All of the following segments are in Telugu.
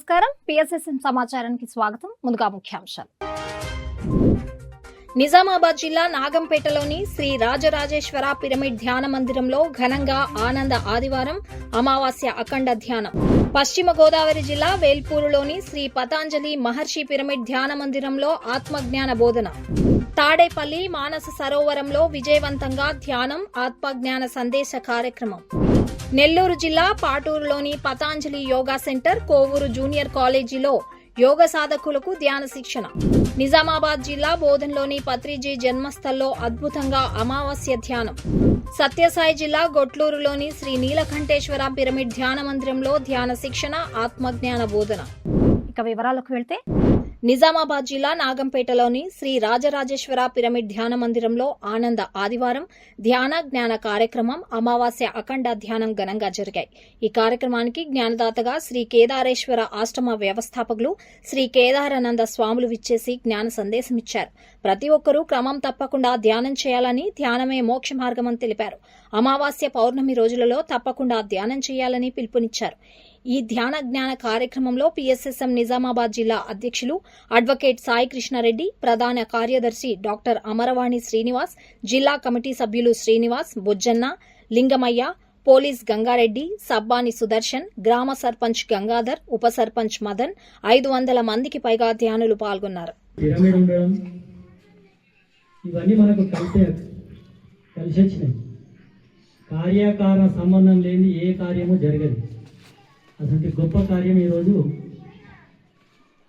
నమస్కారం. పిఎస్ఎస్ఎం సమాచారానికి స్వాగతం. ముందుగా ముఖ్యాంశాలు. నిజామాబాద్ జిల్లా నాగంపేటలోని శ్రీ రాజరాజేశ్వర పిరమిడ్ ధ్యాన మందిరంలో ఘనంగా ఆనంద ఆదివారం అమావాస్య అఖండ ధ్యానం. పశ్చిమ గోదావరి జిల్లా వేల్పూరులోని శ్రీ పతాంజలి మహర్షి పిరమిడ్ ధ్యాన మందిరంలో ఆత్మజ్ఞాన బోధన. తాడేపల్లి మానస సరోవరంలో విజయవంతంగా ధ్యానం, ఆత్మజ్ఞాన సందేశ కార్యక్రమం. నెల్లూరు జిల్లా పాటూరులోని Patanjali yoga centre, Kovur junior కాలేజీలో యోగ సాధకులకు ధ్యాన శిక్షణ. నిజామాబాద్ జిల్లా బోధన్లోని పత్రిజీ జన్మస్థల్లో అద్భుతంగా అమావాస్య ధ్యానం. సత్యసాయి జిల్లా గొట్లూరులోని శ్రీ నీలకంఠేశ్వర పిరమిడ్ ధ్యాన మందిరంలో ధ్యాన శిక్షణ, ఆత్మజ్ఞాన బోధన. ఇక వివరాలకు వెళ్తే, నిజామాబాద్ జిల్లా నాగంపేటలోని శ్రీ రాజరాజేశ్వర పిరమిడ్ ధ్యాన మందిరంలో ఆనంద ఆదివారం ధ్యాన జ్ఞాన కార్యక్రమం, అమావాస్య అఖండ ధ్యానం ఘనంగా జరిగాయి. ఈ కార్యక్రమానికి జ్ఞానదాతగా శ్రీ కేదారేశ్వర ఆశ్రమ వ్యవస్థాపకులు శ్రీ కేదారానంద స్వాములు విచ్చేసి జ్ఞాన సందేశమిచ్చారు. ప్రతి ఒక్కరూ క్రమం తప్పకుండా ధ్యానం చేయాలని, ధ్యానమే మోక్ష మార్గమని తెలిపారు. అమావాస్య పౌర్ణమి రోజులలో తప్పకుండా ధ్యానం చేయాలని పిలుపునిచ్చారు. ఈ ధ్యాన జ్ఞాన కార్యక్రమంలో పిఎస్ఎస్ఎం నిజామాబాద్ జిల్లా అధ్యక్షులు అడ్వకేట్ సాయి కృష్ణారెడ్డి, ప్రధాన కార్యదర్శి డాక్టర్ అమరవాణి శ్రీనివాస్, జిల్లా కమిటీ సభ్యులు శ్రీనివాస్, బొజ్జన్న, లింగమయ్య, పోలీస్ గంగారెడ్డి, సబ్బాని సుదర్శన్, గ్రామ సర్పంచ్ గంగాధర్, ఉప సర్పంచ్ మదన్, 500 మందికి పైగా ధ్యానులు పాల్గొన్నారు. కార్యకారణ సంబంధం లేని ఏ కార్యము జరగదు. అసలు గొప్ప కార్యం ఈరోజు,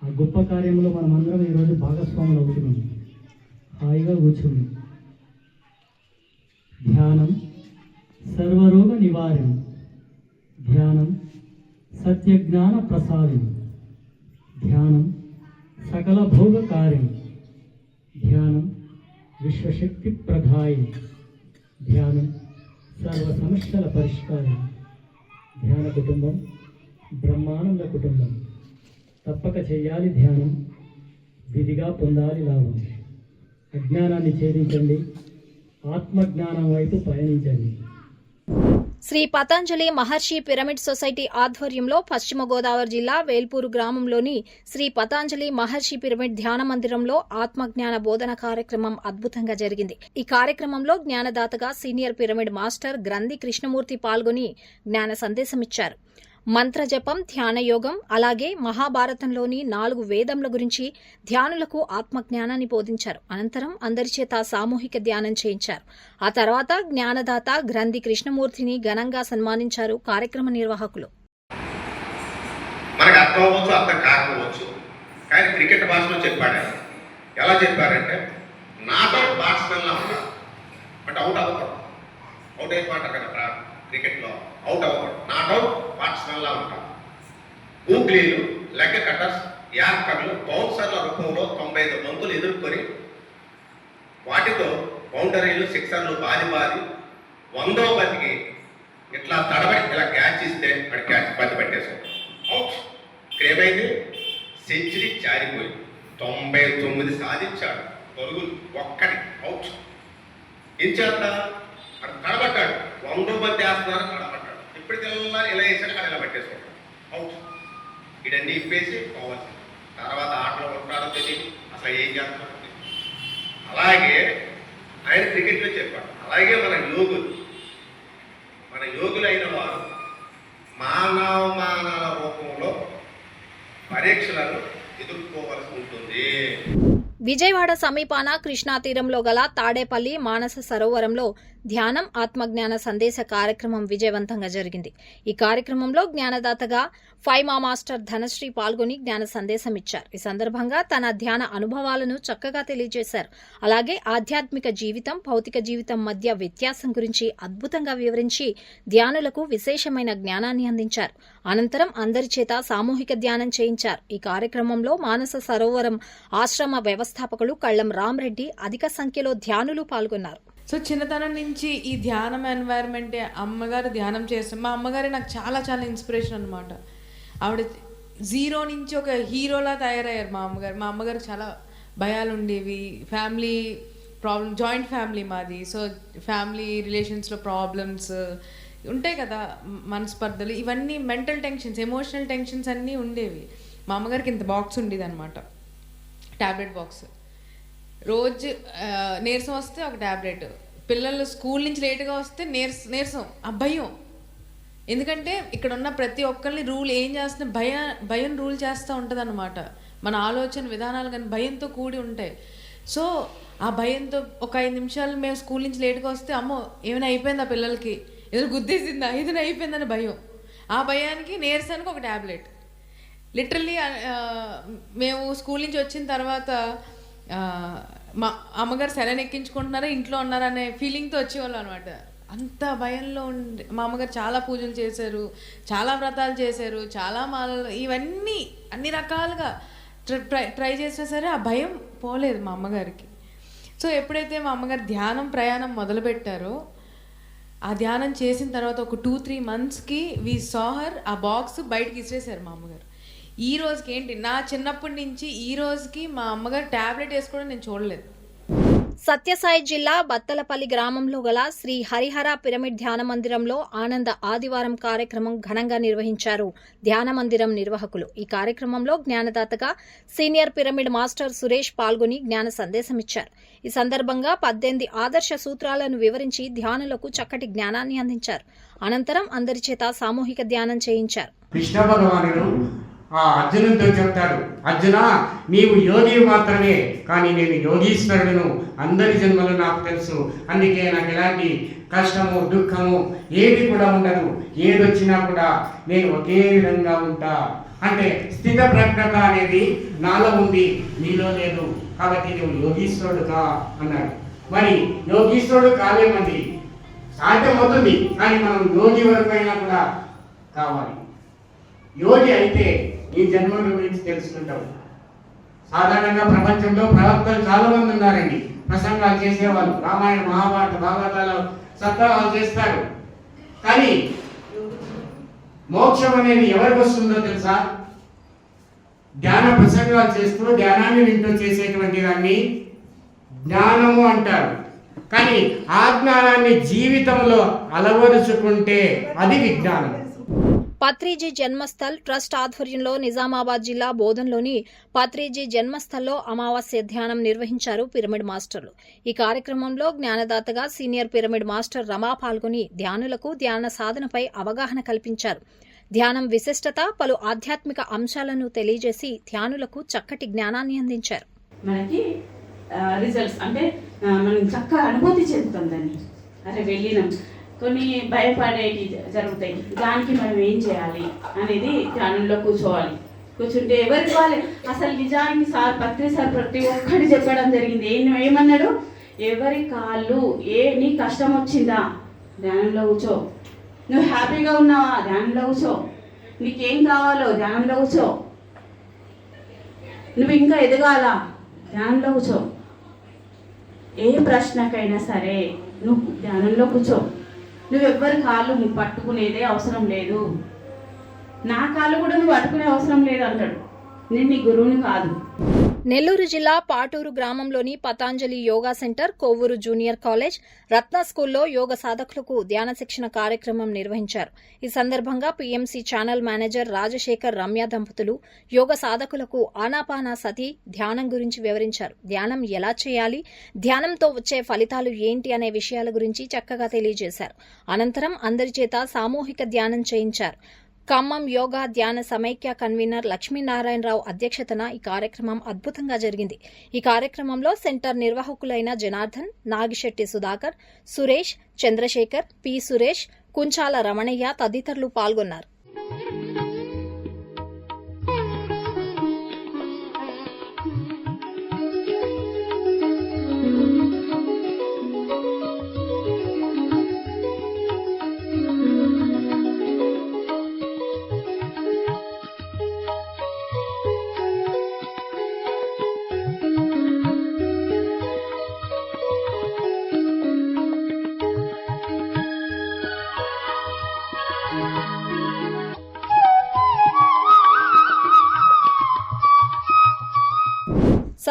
ఆ గొప్ప కార్యంలో మనమందరం ఈరోజు భాగస్వాములు అవుతున్నాం. హాయిగా కూర్చుంది. ధ్యానం సర్వరోగ నివారణ, ధ్యానం సత్యజ్ఞాన ప్రసాదం, ధ్యానం సకల భోగ కార్యం, ధ్యానం విశ్వశక్తి ప్రధాయి, ధ్యానం సర్వ సమస్యల పరిష్కారం. ధ్యాన కుటుంబం బ్రహ్మానంద కుటుంబం. తప్పక చేయాలి ధ్యానం, విధిగా పొందాలి లాభం. అజ్ఞానాన్ని ఛేదించండి, ఆత్మజ్ఞానం వైపు పయనించండి. శ్రీ పతంజలి మహర్షి పిరమిడ్ సొసైటీ ఆధ్వర్యంలో పశ్చిమ గోదావరి జిల్లా వేల్పూరు గ్రామంలోని శ్రీ పతంజలి మహర్షి పిరమిడ్ ధ్యాన మందిరంలో ఆత్మజ్ఞాన బోధన కార్యక్రమం అద్భుతంగా జరిగింది. ఈ కార్యక్రమంలో జ్ఞానదాతగా సీనియర్ పిరమిడ్ మాస్టర్ గ్రంథి కృష్ణమూర్తి పాల్గొని జ్ఞాన సందేశమిచ్చారు. మంత్రజపం, ధ్యానయోగం, అలాగే మహాభారతంలోని 4 వేదముల గురించి ధ్యానులకు ఆత్మజ్ఞానాన్ని బోధించారు. అనంతరం అందరి చేత సామూహిక ధ్యానం చేయించారు. ఆ తర్వాత జ్ఞానదాత గ్రంథి కృష్ణమూర్తిని ఘనంగా సన్మానించారు కార్యక్రమ నిర్వాహకులు. మనకు అర్థం అవ్వచ్చు, అర్థం కాకపోవచ్చు, కానీ క్రికెట్ భాషలో చెప్పాడు. ఎలా చెప్పారంటే, నాట్ అవుట్ బ్యాట్స్మెన్ లా ఉంటారు, బట్ అవుట్ అవ్వకూడదు. అవుట్ అయిపోతారు కదా క్రికెట్లో, అవుట్ అవ్వకూడదు. నాట్ అవుట్ బ్యాట్స్మెన్ లా ఉంటారు. గూగ్లీలు, లెగ్ కట్టర్స్, యార్కర్లు బౌన్సర్ల రూపంలో 95 బంతులు ఎదుర్కొని వాటితో బౌండరీలు, సిక్సర్లు బాది 100వ బంతికి ఇట్లా తడబడి ఇలా క్యాచ్ ఇస్తే వాడి క్యాచ్ బంతి పెట్టేసాం, అవుట్. ఇక్కడ ఏమైంది, సెంచరీ జారిపోయింది. 99 సాధించాడు, పరుగులు ఒక్కటి, అవుట్. ఇంచేత అక్కడ తడబడ్డాడు, 100వ బంతి వేస్తున్నారు, తడబడ్డాడు. ఇప్పటికెల్లా ఇలా వేసాడు, అక్కడ ఇలా పెట్టేసుకుంటాడు, అవుట్. ఇడన్నీ ఇప్పేసి పోవచ్చు. తర్వాత ఆటలో ఉంటారో తెలియదు, అసలు ఏం చేస్తారో తెలియదు. అలాగే ఆయన క్రికెట్లో చెప్పాడు. అలాగే మన యోగులైన వారు మానవ రూపంలో పరీక్షలను ఎదుర్కోవలసి ఉంటుంది. విజయవాడ సమీపాన కృష్ణా తీరంలో గల తాడేపల్లి మానస సరోవరంలో ధ్యానం, ఆత్మజ్ఞాన సందేశ కార్యక్రమం విజయవంతంగా జరిగింది. ఈ కార్యక్రమంలో జ్ఞానదాతగా ఫైమా మాస్టర్ ధనశ్రీ పాల్గొని జ్ఞాన సందేశం ఇచ్చారు. ఈ సందర్భంగా తన ధ్యాన అనుభవాలను చక్కగా తెలియజేశారు. అలాగే ఆధ్యాత్మిక జీవితం, భౌతిక జీవితం మధ్య వ్యత్యాసం గురించి అద్భుతంగా వివరించి ధ్యానులకు విశేషమైన జ్ఞానాన్ని అందించారు. అనంతరం అందరి చేత సామూహిక ధ్యానం చేయించారు. ఈ కార్యక్రమంలో మానస సరోవరం ఆశ్రమ వ్యవస్థాపకులు కళ్లం రామరెడ్డి, అధిక సంఖ్యలో ధ్యానులు పాల్గొన్నారు. సో చిన్నతనం నుంచి ఈ ధ్యానం ఎన్వైర్న్మెంటే, అమ్మగారు ధ్యానం చేస్తాం. మా అమ్మగారే నాకు చాలా చాలా ఇన్స్పిరేషన్ అనమాట. ఆవిడ జీరో నుంచి ఒక హీరోలా తయారయ్యారు మా అమ్మగారు. మా అమ్మగారికి చాలా భయాలు ఉండేవి, ఫ్యామిలీ ప్రాబ్లమ్, జాయింట్ ఫ్యామిలీ మాది. సో ఫ్యామిలీ రిలేషన్స్లో ప్రాబ్లమ్స్ ఉంటాయి కదా, మనస్పర్ధలు, ఇవన్నీ మెంటల్ టెన్షన్స్, ఎమోషనల్ టెన్షన్స్ అన్నీ ఉండేవి. మా అమ్మగారికి ఇంత బాక్స్ ఉండేది అనమాట, ట్యాబ్లెట్ బాక్స్. రోజు నీరసం వస్తే ఒక ట్యాబ్లెట్, పిల్లలు స్కూల్ నుంచి లేటుగా వస్తే నీరసం, ఆ భయం. ఎందుకంటే ఇక్కడ ఉన్న ప్రతి ఒక్కరిని రూల్ ఏం చేస్తున్నా భయం రూల్ చేస్తూ ఉంటుంది అనమాట. మన ఆలోచన విధానాలు కానీ భయంతో కూడి ఉంటాయి. సో ఆ భయంతో ఒక 5 నిమిషాలు మేము స్కూల్ నుంచి లేటుగా వస్తే అమ్మో ఏమైనా అయిపోయిందా, పిల్లలకి ఏదైనా గుద్దేసిందా, ఏదైనా అయిపోయిందని భయం. ఆ భయానికి నీరసానికి ఒక ట్యాబ్లెట్. లిటరల్లీ మేము స్కూల్ నుంచి వచ్చిన తర్వాత మా అమ్మగారు సెలైన్ ఎక్కించుకుంటున్నారా ఇంట్లో ఉన్నారా అనే ఫీలింగ్తో వచ్చేవాళ్ళు అనమాట. అంత భయంలో ఉండి మా అమ్మగారు చాలా పూజలు చేశారు, చాలా వ్రతాలు చేశారు, చాలా మాలలు, ఇవన్నీ అన్ని రకాలుగా ట్రై చేసినా సరే ఆ భయం పోలేదు మా అమ్మగారికి. సో ఎప్పుడైతే మా అమ్మగారు ధ్యానం ప్రయాణం మొదలుపెట్టారో, ఆ ధ్యానం చేసిన తర్వాత ఒక 2-3 మంత్స్కి వీ సాహర్ ఆ బాక్స్ బయటకి ఇసిరేశారు మా అమ్మగారు. ఈ రోజుకి ఏంటి, నా చిన్నప్పటి నుంచి ఈ రోజుకి మా అమ్మగారు ట్యాబ్లెట్ వేసుకోవడం నేను చూడలేదు. సత్యసాయి జిల్లా బత్తలపల్లి గ్రామంలో గల శ్రీ హరిహర పిరమిడ్ ధ్యాన మందిరంలో ఆనంద ఆదివారం కార్యక్రమం ఘనంగా నిర్వహించారు ధ్యాన మందిరం నిర్వాహకులు. ఈ కార్యక్రమంలో జ్ఞానదాతగా సీనియర్ పిరమిడ్ మాస్టర్ సురేష్ పాల్గొని జ్ఞాన సందేశమిచ్చారు. ఈ సందర్భంగా 18 ఆదర్శ సూత్రాలను వివరించి ధ్యానులకు చక్కటి జ్ఞానాన్ని అందించారు. అనంతరం అందరి చేత సామూహిక ధ్యానం చేయించారు. కృష్ణ భగవానుడు ఆ అర్జునుడితో చెప్తాడు, అర్జున నీవు యోగి మాత్రమే, కానీ నేను యోగీశ్వరుడును, అందరి జన్మలు నాకు తెలుసు, అందుకే నాకు ఎలాంటి కష్టము దుఃఖము ఏది కూడా ఉండదు, ఏదొచ్చినా కూడా నేను ఒకే విధంగా ఉంటా. అంటే స్థిత ప్రజ్ఞత అనేది నాలో ఉంది, నీలో లేదు, కాబట్టి నువ్వు యోగీశ్వరుడు కా అన్నాడు. మరి యోగీశ్వరుడు కాలేమండి, సాధ్యమవుతుంది, కానీ మనం యోగి వరకు అయినా కూడా కావాలి. యోగి అయితే ఈ జన్మల గురించి తెలుసుకుంటావు. సాధారణంగా ప్రపంచంలో ప్రవక్తలు చాలా మంది ఉన్నారండి, ప్రసంగాలు చేసేవాళ్ళు, రామాయణ మహాభారత భాగవతాలు సప్తాహాలు చేస్తారు. కానీ మోక్షం అనేది ఎవరికి వస్తుందో తెలుసా? ధ్యాన ప్రసంగాలు చేస్తూ ధ్యానాన్ని వింటూ చేసేటువంటి దాన్ని జ్ఞానము అంటారు. కానీ ఆ జ్ఞానాన్ని జీవితంలో అలవరుచుకుంటే అది విజ్ఞానం. పత్రిజీ జన్మస్థల్ ట్రస్ట్ ఆధ్వర్యంలో నిజామాబాద్ జిల్లా బోధన్లోని పత్రిజీ జన్మస్థల్లో అమావాస్య ధ్యానం నిర్వహించారు పిరమిడ్ మాస్టర్లు. ఈ కార్యక్రమంలో జ్ఞానదాతగా సీనియర్ పిరమిడ్ మాస్టర్ రమా పాల్గొని ధ్యానులకు ధ్యాన సాధనపై అవగాహన కల్పించారు. ధ్యానం విశిష్టత, పలు ఆధ్యాత్మిక అంశాలను తెలియజేసి ధ్యానులకు చక్కటి జ్ఞానాన్ని అందించారు. మనకి రిజల్ట్స్ అంటే మనం చక్కగా అనుభూతి చెందుతుందని, అరే వెళ్ళినాం, కొన్ని భయపడేవి జరుగుతాయి, దానికి మనం ఏం చేయాలి అనేది ధ్యానంలో కూర్చోవాలి. కూర్చుంటే ఎవరికి వాళ్ళే అసలు నిజానికి పత్రి సార్ ప్రతి ఒక్కటి చెప్పడం జరిగింది. ఏమన్నాడు, ఎవరి కాళ్ళు నీ కష్టం వచ్చిందా ధ్యానంలో కూర్చో, నువ్వు హ్యాపీగా ఉన్నావా ధ్యానంలో కూర్చో, నీకేం కావాలో ధ్యానంలో కూర్చో, నువ్వు ఇంకా ఎదగాల ధ్యానంలో కూర్చో, ఏ ప్రశ్నకైనా సరే నువ్వు ధ్యానంలో కూర్చో, నువ్వెవ్వరి కాళ్ళు నువ్వు పట్టుకునేదే అవసరం లేదు, నా కాళ్ళు కూడా నువ్వు పట్టుకునే అవసరం లేదు అంటాడు. నేను నీ గురువుని కాదు. నెల్లూరు జిల్లా పాటూరు గ్రామంలోని Patanjali yoga centre, Kovvur junior college, Ratna స్కూల్లో యోగ సాధకులకు ధ్యాన శిక్షణ కార్యక్రమం నిర్వహించారు. ఈ సందర్భంగా PMC channel manager Rajasekhar Ramya దంపతులు యోగ సాధకులకు ఆనాపానసతి ధ్యానం గురించి వివరించారు. ధ్యానం ఎలా చేయాలి, ధ్యానంతో వచ్చే ఫలితాలు ఏంటి అనే విషయాల గురించి చక్కగా తెలియజేశారు. అనంతరం అందరి చేత సామూహిక ధ్యానం చేయించారు. ఖమ్మం యోగా ధ్యాన సమైక్య కన్వీనర్ లక్ష్మీనారాయణరావు అధ్యక్షతన ఈ కార్యక్రమం అద్భుతంగా జరిగింది. ఈ కార్యక్రమంలో సెంటర్ నిర్వాహకులైన జనార్దన్, నాగిశెట్టి సుధాకర్, సురేష్, చంద్రశేఖర్, పి సురేష్, కుంచాల రమణయ్య తదితరులు పాల్గొన్నారు.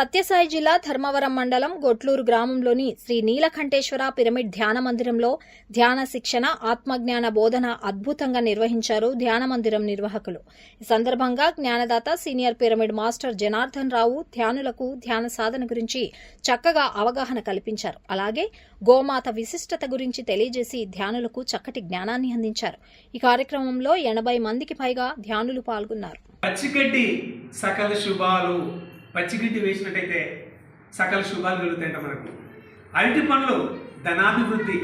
సత్యసాయి జిల్లా ధర్మవరం మండలం గొట్లూరు గ్రామంలోని శ్రీ నీలకంఠేశ్వర పిరమిడ్ ధ్యాన మందిరంలో ధ్యాన శిక్షణ ఆత్మజ్ఞాన బోధన అద్భుతంగా నిర్వహించారు ధ్యాన మందిరం నిర్వాహకులు. ఈ సందర్భంగా జ్ఞానదాత senior pyramid master Janardhan Rao ధ్యానులకు ధ్యాన సాధన గురించి చక్కగా అవగాహన కల్పించారు. అలాగే గోమాత విశిష్టత గురించి తెలియజేసి ధ్యానులకు చక్కటి జ్ఞానాన్ని అందించారు. ఈ కార్యక్రమంలో 80 మందికి పైగా ధ్యానులు పాల్గొన్నారు. పచ్చిగడ్డి సకల శుభాలు, పచ్చిగడ్డి వేసినట్టయితే సకల శుభాలు కలుగుతాయంట. మనకు అరటి పండ్లు ధనాభివృద్ధి,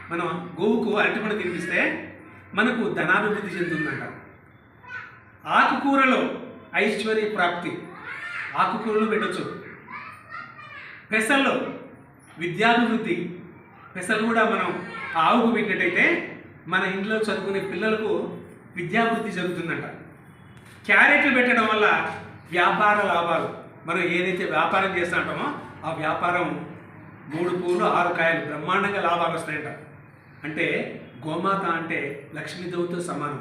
మనం గోవుకు అరటి పండు తినిపిస్తే మనకు ధనాభివృద్ధి చెందుతుందంట. ఆకుకూరలో ఐశ్వర్య ప్రాప్తి, ఆకుకూరలు పెట్టచ్చు. పెసల్లో విద్యాభివృద్ధి, పెసలు కూడా మనం ఆవుకు పెట్టినట్టయితే మన ఇంట్లో చదువుకునే పిల్లలకు విద్యాభివృద్ధి జరుగుతుందంట. క్యారెట్లు పెట్టడం వల్ల వ్యాపార లాభాలు, మనం ఏదైతే వ్యాపారం చేస్తుంటామో ఆ వ్యాపారం 3 పూలు 6 కాయలు బ్రహ్మాండంగా లాభాలు వస్తాయంట. అంటే గోమాత అంటే లక్ష్మీదేవితో సమానం.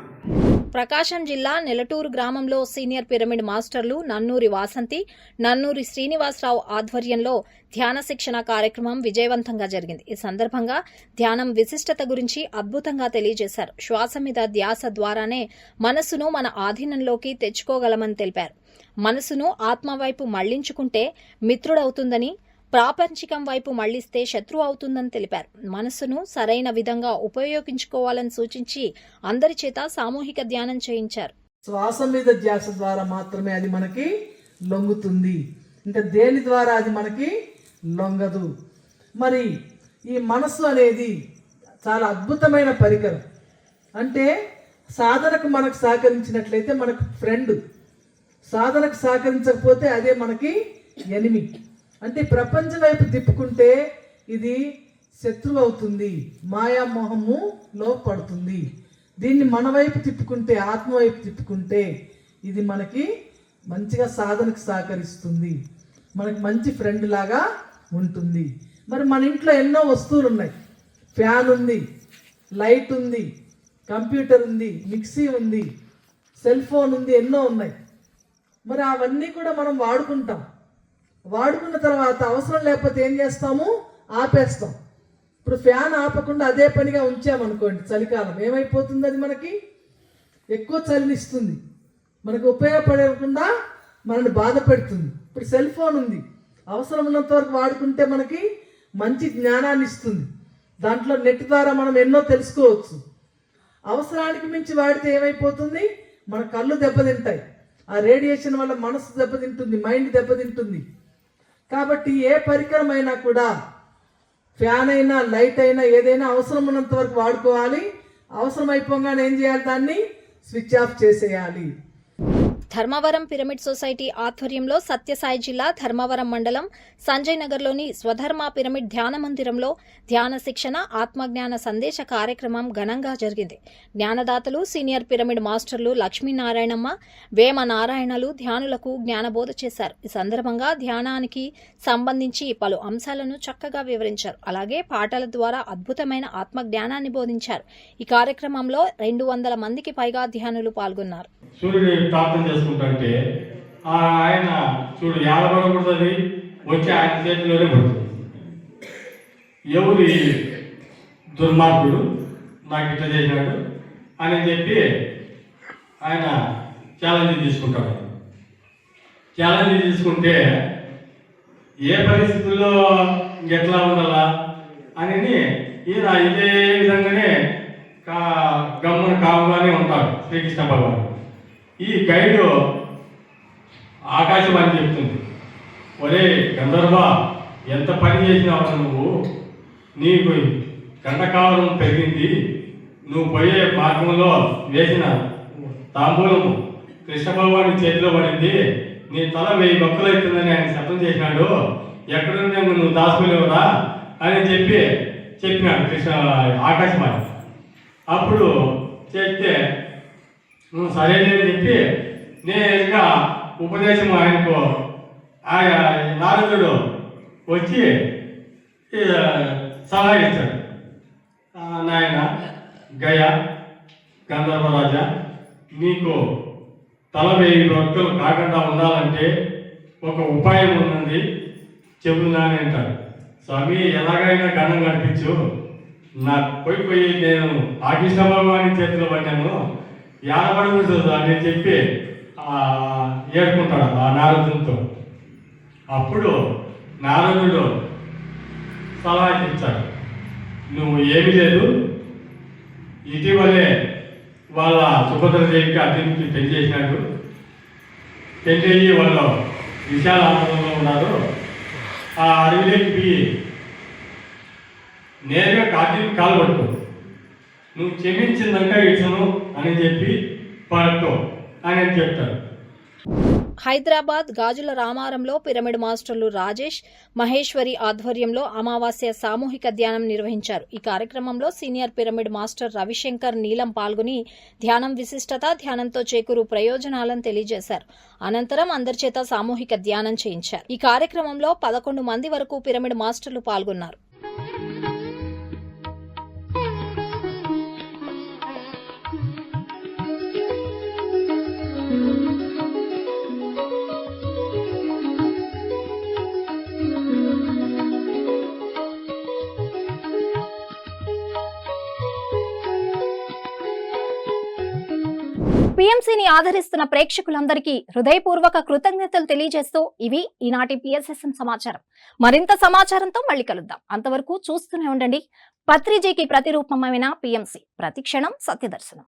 ప్రకాశం జిల్లా నెలటూరు గ్రామంలో సీనియర్ పిరమిడ్ మాస్టర్లు నన్నూరి వాసంతి, నన్నూరి శ్రీనివాసరావు ఆధ్వర్యంలో ధ్యాన శిక్షణ కార్యక్రమం విజయవంతంగా జరిగింది. ఈ సందర్భంగా ధ్యానం విశిష్టత గురించి అద్భుతంగా తెలియజేశారు. శ్వాస మీద ధ్యాస ద్వారానే మనసును మన ఆధీనంలోకి తెచ్చుకోగలమని తెలిపారు. మనసును ఆత్మ వైపు మళ్లించుకుంటే మిత్రుడవుతుందని, ప్రాపంచికం వైపు మళ్లిస్తే శత్రువు అవుతుందని తెలిపారు. మనసును సరైన విధంగా ఉపయోగించుకోవాలని సూచించి అందరి చేత సామూహిక ధ్యానం చేయించారు. శ్వాస మీద ధ్యాస ద్వారా మాత్రమే అది మనకి లొంగుతుంది, ఇంకా దేని ద్వారా అది మనకి లొంగదు. మరి ఈ మనస్సు అనేది చాలా అద్భుతమైన పరికరం. అంటే సాధనకు మనకు సహకరించినట్లయితే మనకు ఫ్రెండ్, సాధనకు సహకరించకపోతే అదే మనకి ఎనిమి. అంటే ప్రపంచం వైపు తిప్పుకుంటే ఇది శత్రువు అవుతుంది, మాయామోహములో పడుతుంది. దీన్ని మన వైపు తిప్పుకుంటే, ఆత్మ వైపు తిప్పుకుంటే ఇది మనకి మంచిగా సాధనకు సహకరిస్తుంది, మనకి మంచి ఫ్రెండ్ లాగా ఉంటుంది. మరి మన ఇంట్లో ఎన్నో వస్తువులు ఉన్నాయి. ఫ్యాన్ ఉంది, లైట్ ఉంది, కంప్యూటర్ ఉంది, మిక్సీ ఉంది, సెల్ ఫోన్ ఉంది, ఎన్నో ఉన్నాయి. మరి అవన్నీ కూడా మనం వాడుకుంటాం. వాడుకున్న తర్వాత అవసరం లేకపోతే ఏం చేస్తాము? ఆపేస్తాం. ఇప్పుడు ఫ్యాన్ ఆపకుండా అదే పనిగా ఉంచామనుకోండి, చలికాలం ఏమైపోతుంది? అది మనకి ఎక్కువ చలినిస్తుంది, మనకు ఉపయోగపడకుండా మనల్ని బాధ పెడుతుంది. ఇప్పుడు సెల్ ఫోన్ ఉంది, అవసరం ఉన్నంత వరకు వాడుకుంటే మనకి మంచి జ్ఞానాన్ని ఇస్తుంది. దాంట్లో నెట్ ద్వారా మనం ఎన్నో తెలుసుకోవచ్చు. అవసరానికి మించి వాడితే ఏమైపోతుంది? మన కళ్ళు దెబ్బతింటాయి, ఆ రేడియేషన్ వల్ల మనసు దెబ్బతింటుంది, మైండ్ దెబ్బతింటుంది. కాబట్టి ఏ పరికరం అయినా కూడా, ఫ్యాన్ అయినా లైట్ అయినా ఏదైనా అవసరం ఉన్నంత వరకు వాడుకోవాలి. అవసరం అయిపోగానే ఏం చేయాలి? దాన్ని స్విచ్ ఆఫ్ చేసేయాలి. ధర్మవరం పిరమిడ్ సొసైటీ ఆధ్వర్యంలో సత్యసాయి జిల్లా ధర్మవరం మండలం సంజయ్ నగర్లోని స్వధర్మ పిరమిడ్ ధ్యాన మందిరంలో ధ్యాన శిక్షణ ఆత్మజ్ఞాన సందేశ కార్యక్రమం ఘనంగా జరిగింది. జ్ఞానదాతలు సీనియర్ పిరమిడ్ మాస్టర్లు లక్ష్మీనారాయణమ్మ, వేమ నారాయణలు ధ్యానులకు జ్ఞానబోధ చేశారు. ఈ సందర్భంగా ధ్యానానికి సంబంధించి పలు అంశాలను చక్కగా వివరించారు. అలాగే పాటల ద్వారా అద్భుతమైన ఆత్మజ్ఞానాన్ని బోధించారు. ఈ కార్యక్రమంలో 200 మందికి పైగా ధ్యానులు పాల్గొన్నారు. సూర్యుడు ప్రార్థన చేసుకుంటుంటే ఆయన చూడు ఏడబడకూడదు, వచ్చి ఆయన చేతిలోనే పడుతుంది. ఎవరి దుర్మార్గుడు నాకు ఇట్లా చేసినాడు అని చెప్పి ఆయన ఛాలెంజ్ తీసుకుంటాడు. ఛాలెంజ్ తీసుకుంటే ఏ పరిస్థితుల్లో ఎట్లా ఉండాలా అని ఈయన ఇదే విధంగానే గమ్మున కావుగానే ఉంటాడు శ్రీకృష్ణ భగవాన్. ఈ గైడు ఆకాశవాణి చెప్తుంది, ఒరే గంధర్వ, ఎంత పని చేసినావు నువ్వు, నీకు గండకావరం పెరిగింది, నువ్వు పోయే మార్గంలో వేసిన తాంబూలము కృష్ణ భగవాని చేతిలో పడింది, నీ తల 1000 బొక్కలు అవుతుందని ఆయన శబ్దం చేసినాడు, ఎక్కడున్నా నువ్వు దాచుకోలేవురా అని చెప్పినాడు కృష్ణ ఆకాశవాణి. అప్పుడు చేస్తే సరేనని చెప్పి నేరుగా ఉపదేశం ఆయనకు నారదుడు వచ్చి సలహా ఇచ్చాడు. నాయన గయ గంధర్వరాజా, నీకు తల 1000 బొక్కలు కాకుండా ఉండాలంటే ఒక ఉపాయం ఉన్నది చెబుతున్నాను అంటారు. స్వామి ఎలాగైనా గణం నడిపించు, నాకు పోయి నేను ఆ కృష్ణ భగవాని చేతిలో పడ్డాను, ఏడబడుతుంది అని చెప్పి ఏడుకుంటాడు ఆ నారదునితో. అప్పుడు నారదుడు సలహా ఇచ్చాడు, నువ్వు ఏమీ లేదు, ఇటీవలే వాళ్ళ సుభద్రదేవికి అర్జునుడికి పెళ్లి చేసినాడు, పెళ్లి అయ్యి వాళ్ళు విశాల ఆనందంలో ఉన్నారు. ఆ అడవిలోకి పోయి నేరుగా అర్జునుడికి కాలు పట్టుకో, నువ్వు క్షమించిందంట ఇట్లను అని చెప్పి పట్టుకో అని చెప్తారు. హైదరాబాద్ గాజుల రామారంలో పిరమిడ్ మాస్టర్లు రాజేష్, మహేశ్వరి ఆధ్వర్యంలో అమావాస్య సామూహిక ధ్యానం నిర్వహించారు. ఈ కార్యక్రమంలో సీనియర్ పిరమిడ్ మాస్టర్ రవిశంకర్ నీలం పాల్గొని ధ్యానం విశిష్టత, ధ్యానంతో చేకూరు ప్రయోజనాలను తెలియజేశారు. అనంతరం అందరిచేత సామూహిక ధ్యానం చేయించారు. ఈ కార్యక్రమంలో 11 మంది వరకు పిరమిడ్ మాస్టర్లు పాల్గొన్నారు. PMCని ఆదరిస్తున్న ప్రేక్షకులందరికీ హృదయపూర్వక కృతజ్ఞతలు తెలియజేస్తూ ఇవి ఈనాటి PSSM సమాచారం. మరింత సమాచారంతో మళ్ళీ కలుద్దాం. అంతవరకు చూస్తూనే ఉండండి పత్రిజీకి ప్రతిరూపమైన PMC, ప్రతిక్షణం సత్యదర్శనం.